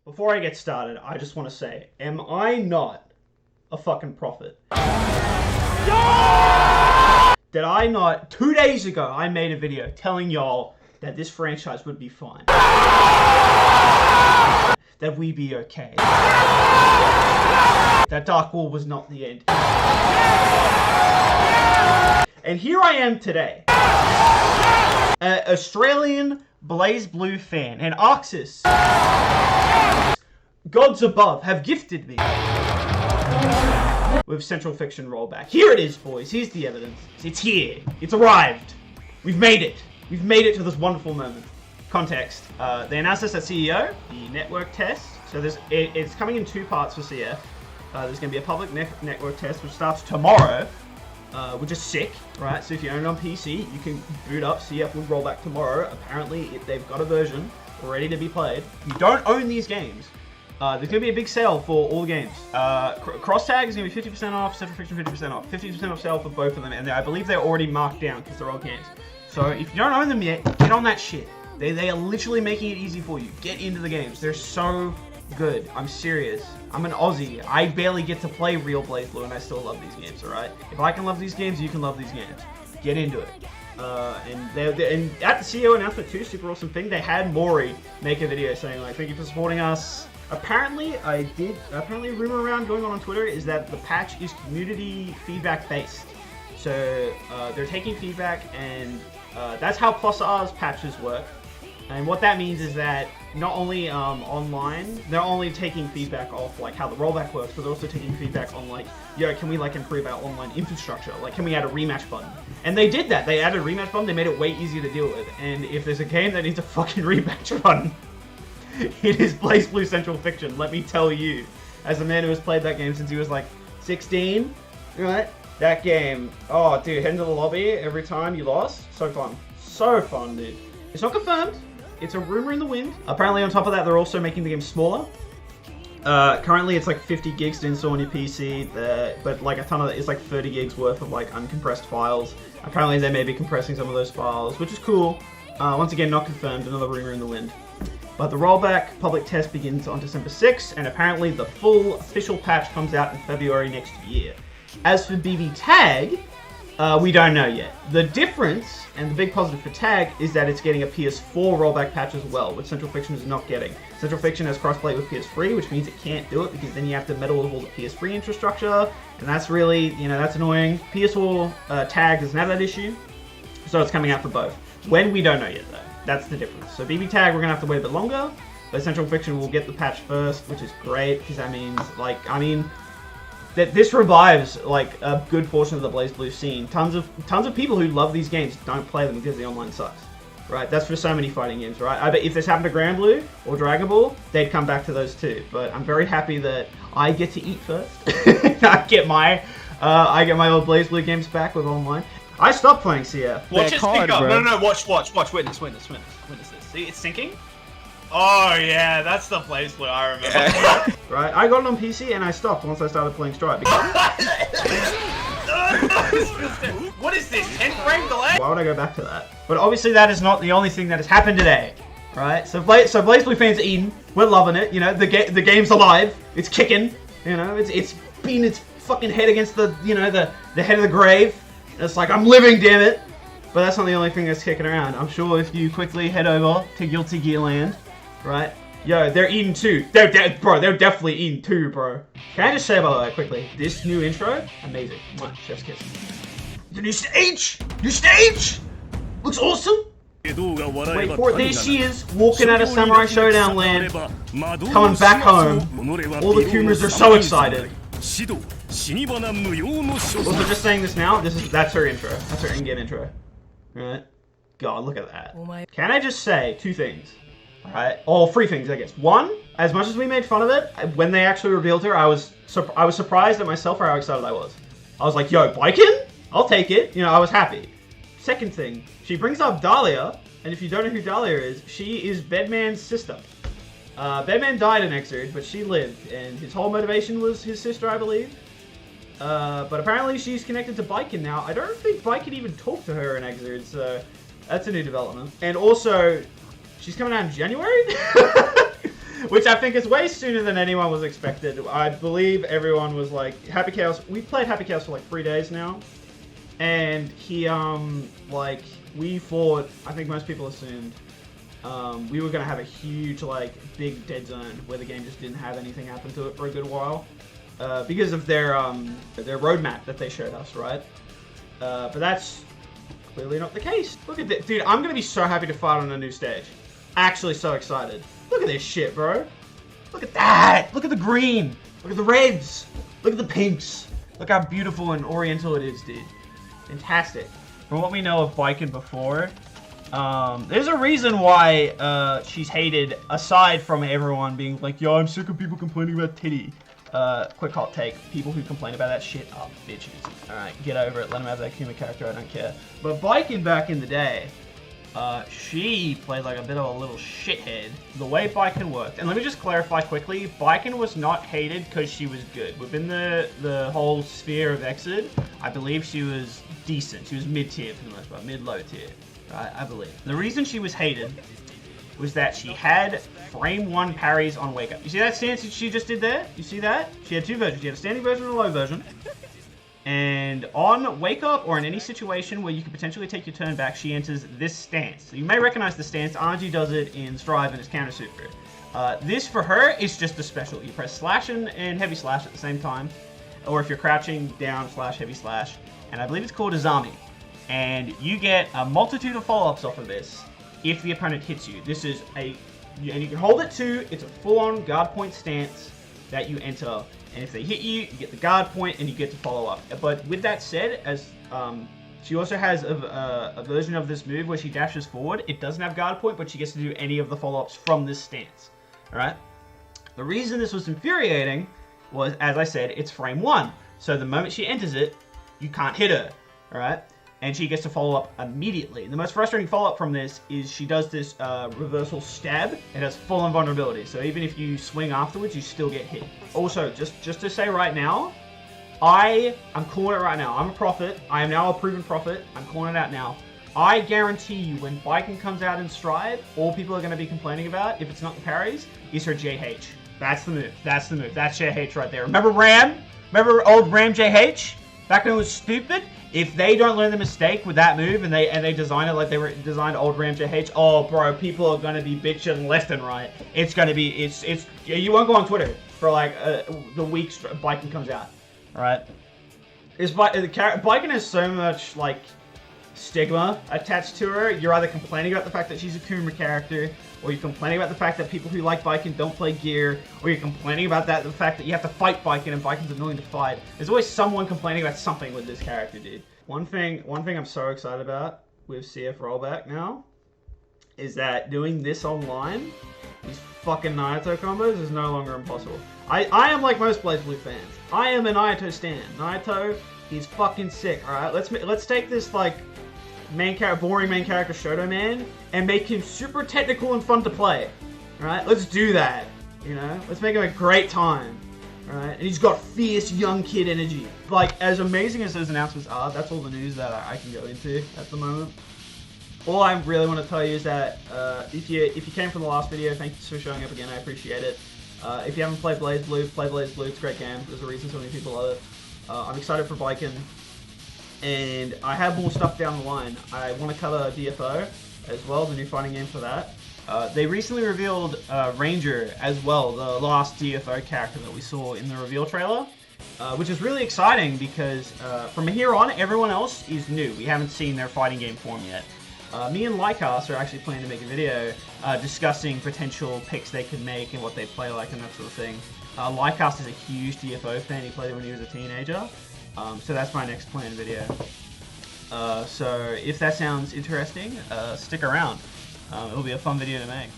Before I get started, I just want to say, am I not a fucking prophet? Did I not, 2 days ago, I made a video telling y'all that this franchise would be fine. That we'd be okay. That Dark War was not the end. And here I am today. An Australian Blazblue fan, and Arcsys, gods above, have gifted me with Central Fiction Rollback. Here it is, boys. Here's the evidence. It's here. It's arrived. We've made it. We've made it to this wonderful moment. Context. They announced this at CEO, the network test. So it's coming in 2 parts for CF. There's going to be a public network test, which starts tomorrow, which is sick, right? So if you own it on PC, you can boot up CF with Rollback tomorrow. Apparently, they've got a version ready to be played. If you don't own these games, there's going to be a big sale for all the games. Cross-tag is going to be 50% off, Central Fiction 50% off. 50% off sale for both of them, and I believe they're already marked down because they're old games. So if you don't own them yet, get on that shit. They are literally making it easy for you. Get into the games. They're so good. I'm serious. I'm an Aussie. I barely get to play real Blazblue, and I still love these games, alright? If I can love these games, you can love these games. Get into it. And at the CEO announcement too, super awesome thing, they had Maury make a video saying, like, thank you for supporting us. Apparently, apparently a rumor around going on Twitter is that the patch is community feedback based. So, they're taking feedback, and that's how plus R's patches work. And what that means is that not only online, they're only taking feedback off like how the rollback works, but they're also taking feedback on like, yo, can we like improve our online infrastructure? Like, can we add a rematch button? And they did that. They added a rematch button. They made it way easier to deal with. And if there's a game that needs a fucking rematch button, it is Blazblue Central Fiction. Let me tell you, as a man who has played that game since he was like 16, right? That game, oh dude, head into the lobby every time you lost. So fun. So fun, dude. It's not confirmed. It's a rumor in the wind. Apparently on top of that, they're also making the game smaller. Currently it's like 50 gigs to install on your PC, but like a ton of it is like 30 gigs worth of like uncompressed files. Apparently they may be compressing some of those files, which is cool. Once again, not confirmed, another rumor in the wind. But the rollback public test begins on December 6th, and apparently the full official patch comes out in February next year. As for BB Tag, we don't know yet. The difference, and the big positive for Tag, is that it's getting a PS4 rollback patch as well, which Central Fiction is not getting. Central Fiction has crossplay with PS3, which means it can't do it, because then you have to meddle with all the PS3 infrastructure, and that's really, you know, that's annoying. PS4 Tag doesn't have that issue, so it's coming out for both. When, we don't know yet, though. That's the difference. So BB Tag, we're going to have to wait a bit longer, but Central Fiction will get the patch first, which is great, because that means, like, that this revives like a good portion of the Blazblue scene. Tons of people who love these games don't play them because the online sucks, right? That's for so many fighting games, right? I bet if this happened to Grand Blue or Dragon Ball, they'd come back to those too. But I'm very happy that I get to eat first. I get my old Blazblue games back with online. I stopped playing CF. Watch it sync up. No, watch. Witness this. See, it's syncing. Oh yeah, that's the Blazblue I remember. Yeah. Right, I got it on PC and I stopped once I started playing Stripe. What is this? 10 frame delay? Why would I go back to that? But obviously that is not the only thing that has happened today, right? So Blazblue fans are eating. We're loving it. You know, the game's alive. It's kicking. You know, it's beating its fucking head against the the head of the grave. And it's like, I'm living, damn it. But that's not the only thing that's kicking around. I'm sure if you quickly head over to Guilty Gear Land, right? Yo, they're eating too. They're definitely eating too, bro. Can I just say, by the way, quickly, this new intro, amazing. Chef's kiss. The new stage! New stage! Looks awesome! Wait for it, there she is, walking out of Samurai Showdown Land, coming back home. All the Kumas are so excited. Also, just saying this now, that's her intro. That's her in-game intro. Right? God, look at that. Can I just say 2 things? Alright, or 3 things, I guess. 1, as much as we made fun of it, when they actually revealed her, I was surprised at myself for how excited I was. I was like, yo, Baiken? I'll take it. You know, I was happy. Second thing, she brings up Dahlia, and if you don't know who Dahlia is, she is Bedman's sister. Bedman died in Exerd, but she lived, and his whole motivation was his sister, I believe. But apparently she's connected to Baiken now. I don't think Baiken even talked to her in Exerd, so that's a new development. And also, she's coming out in January? Which I think is way sooner than anyone was expected. I believe everyone was like, Happy Chaos, we played Happy Chaos for like 3 days now. And he, like, we thought, I think most people assumed, we were going to have a huge, like, big dead zone where the game just didn't have anything happen to it for a good while. Because of their roadmap that they showed us, right? But that's clearly not the case. Look at this. Dude, I'm going to be so happy to fight on a new stage. Actually so excited. Look at this shit, bro. Look at that. Look at the green. Look at the reds. Look at the pinks. Look how beautiful and oriental it is, dude. Fantastic. From what we know of Baiken before, there's a reason why she's hated, aside from everyone being like, yo, I'm sick of people complaining about titty. Quick hot take. People who complain about that shit are bitches. Alright, get over it. Let them have that Kuma character. I don't care. But Baiken back in the day, she played like a bit of a little shithead. The way Baiken worked, and let me just clarify quickly, Baiken was not hated because she was good. Within the whole sphere of Exit, I believe she was decent. She was mid-tier for the most part, mid-low tier, right? I believe. The reason she was hated was that she had frame 1 parries on Wake Up. You see that stance she just did there? You see that? She had 2 versions. She had a standing version and a low version. And on Wake Up, or in any situation where you could potentially take your turn back, she enters this stance. So you may recognize the stance. RNG does it in Strive and his counter super. This, for her, is just a special. You press slash and heavy slash at the same time. Or if you're crouching, down slash, heavy slash. And I believe it's called Azami. And you get a multitude of follow-ups off of this if the opponent hits you. This is and you can hold it too. It's a full-on guard point stance that you enter. And if they hit you, you get the guard point and you get to follow up. But with that said, as she also has a version of this move where she dashes forward. It doesn't have guard point, but she gets to do any of the follow-ups from this stance. Alright? The reason this was infuriating was, as I said, it's frame 1. So the moment she enters it, you can't hit her. Alright? And she gets to follow up immediately. And the most frustrating follow-up from this is she does this reversal stab. It has full invulnerability, so even if you swing afterwards, you still get hit. Also, just to say right now, I'm calling it right now. I'm a prophet. I am now a proven prophet. I'm calling it out now. I guarantee you, when Baiken comes out in Stride, all people are going to be complaining about, if it's not the parries, is her JH. That's the move. That's the move. That's JH right there. Remember Ram? Remember old Ram JH? Back when it was stupid? If they don't learn the mistake with that move and they design it like they were designed old Ram JH, oh bro, people are gonna be bitching left and right. It's gonna be it's you won't go on Twitter for like the week Baiken comes out. Alright? Baiken has so much like stigma attached to her. You're either complaining about the fact that she's a Kuma character, or you're complaining about the fact that people who like Baiken don't play gear, or you're complaining about the fact that you have to fight Baiken and Baiken's annoying to fight. There's always someone complaining about something with this character, dude. One thing I'm so excited about with CF Rollback now is that doing this online, these fucking Naito combos, is no longer impossible. I am like most Blazblue fans. I am a Naito stan. Naito is fucking sick, alright? Let's take this like boring main character Shoto Man and make him super technical and fun to play. Alright, let's do that. You know, let's make him a great time. Alright, and he's got fierce young kid energy. Like, as amazing as those announcements are, that's all the news that I can go into at the moment. All I really want to tell you is that if you came from the last video, thank you for showing up again. I appreciate it. If you haven't played BlazBlue, play BlazBlue. It's a great game. There's a reason so many people love it. I'm excited for Baiken. And I have more stuff down the line. I want to cover DFO as well, the new fighting game for that. They recently revealed Ranger as well, the last DFO character that we saw in the reveal trailer, which is really exciting because from here on, everyone else is new. We haven't seen their fighting game form yet. Me and Lykast are actually planning to make a video discussing potential picks they could make and what they play like and that sort of thing. Lykast is a huge DFO fan. He played it when he was a teenager. So that's my next planned video. So if that sounds interesting, stick around. It'll be a fun video to make.